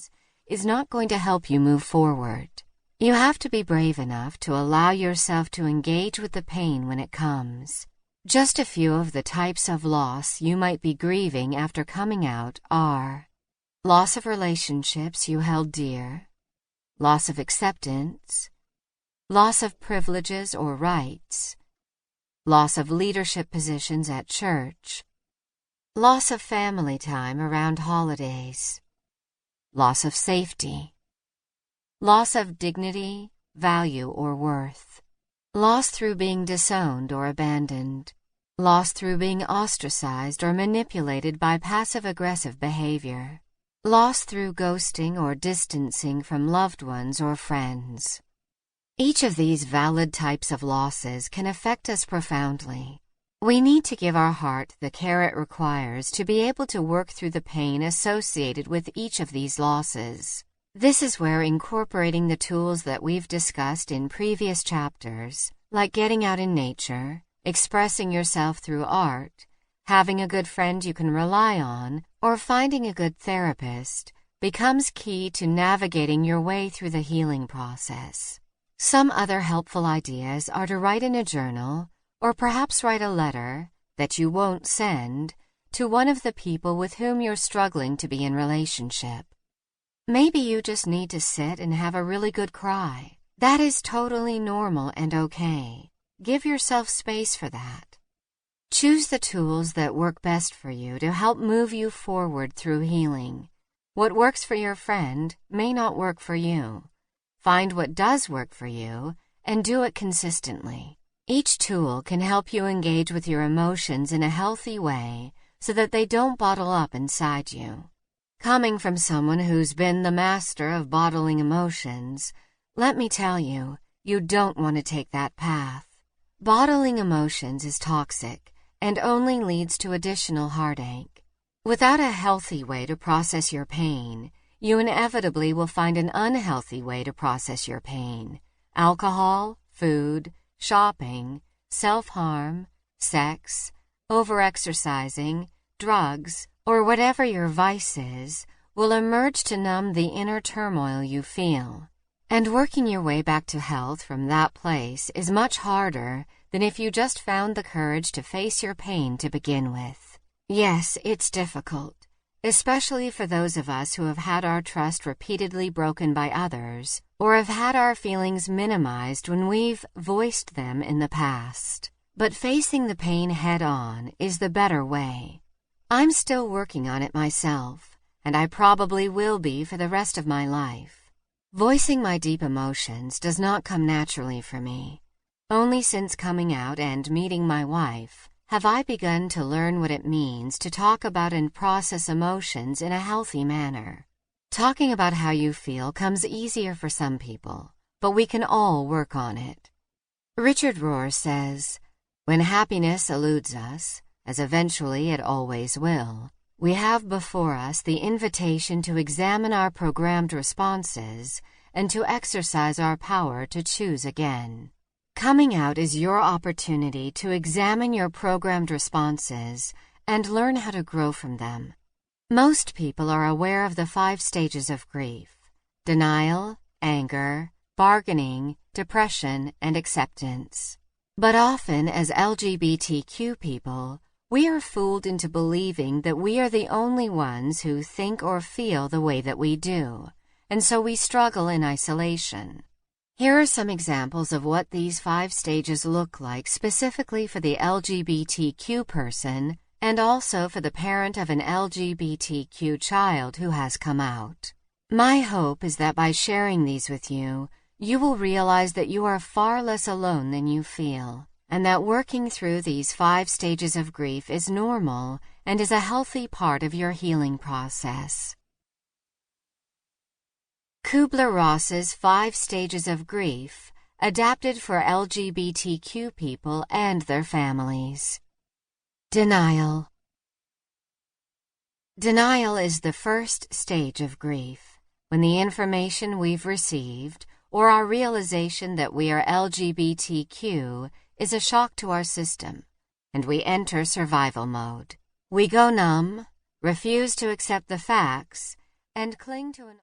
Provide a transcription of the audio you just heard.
emotions is not going to help you move forward. You have to be brave enough to allow yourself to engage with the pain when it comes. Just a few of the types of loss you might be grieving after coming out are loss of relationships you held dear, loss of acceptance, loss of privileges or rights, loss of leadership positions at church, loss of family time around holidays, loss of safety, loss of dignity, value, or worth, loss through being disowned or abandoned, loss through being ostracized or manipulated by passive-aggressive behavior, loss through ghosting or distancing from loved ones or friends. Each of these valid types of losses can affect us profoundly. We need to give our heart the care it requires to be able to work through the pain associated with each of these losses. This is where incorporating the tools that we've discussed in previous chapters, like getting out in nature, expressing yourself through art, having a good friend you can rely on, or finding a good therapist, becomes key to navigating your way through the healing process. Some other helpful ideas are to write in a journal, or perhaps write a letter that you won't send to one of the people with whom you're struggling to be in relationship. Maybe you just need to sit and have a really good cry. That is totally normal and okay. Give yourself space for that. Choose the tools that work best for you to help move you forward through healing. What works for your friend may not work for you. Find what does work for you and do it consistently. Each tool can help you engage with your emotions in a healthy way so that they don't bottle up inside you. Coming from someone who's been the master of bottling emotions, let me tell you, you don't want to take that path. Bottling emotions is toxic and only leads to additional heartache. Without a healthy way to process your pain, you inevitably will find an unhealthy way to process your pain. Alcohol, food, shopping, self-harm, sex, overexercising, drugs, or whatever your vice is, will emerge to numb the inner turmoil you feel. And working your way back to health from that place is much harder than if you just found the courage to face your pain to begin with. Yes, it's difficult, especially for those of us who have had our trust repeatedly broken by others, or have had our feelings minimized when we've voiced them in the past. But facing the pain head-on is the better way. I'm still working on it myself, and I probably will be for the rest of my life. Voicing my deep emotions does not come naturally for me. Only since coming out and meeting my wife have I begun to learn what it means to talk about and process emotions in a healthy manner. Talking about how you feel comes easier for some people, but we can all work on it. Richard Rohr says, "When happiness eludes us, as eventually it always will, we have before us the invitation to examine our programmed responses and to exercise our power to choose again." Coming out is your opportunity to examine your programmed responses and learn how to grow from them. Most people are aware of the 5 stages of grief: denial, anger, bargaining, depression, and acceptance. But often, as LGBTQ people, we are fooled into believing that we are the only ones who think or feel the way that we do, and so we struggle in isolation. Here are some examples of what these 5 stages look like specifically for the LGBTQ person and also for the parent of an LGBTQ child who has come out. My hope is that by sharing these with you, you will realize that you are far less alone than you feel, and that working through these 5 stages of grief is normal and is a healthy part of your healing process. Kubler-Ross's 5 Stages of Grief, adapted for LGBTQ people and their families. Denial. Denial is the first stage of grief, when the information we've received or our realization that we are LGBTQ is a shock to our system, and we enter survival mode. We go numb, refuse to accept the facts, and cling to an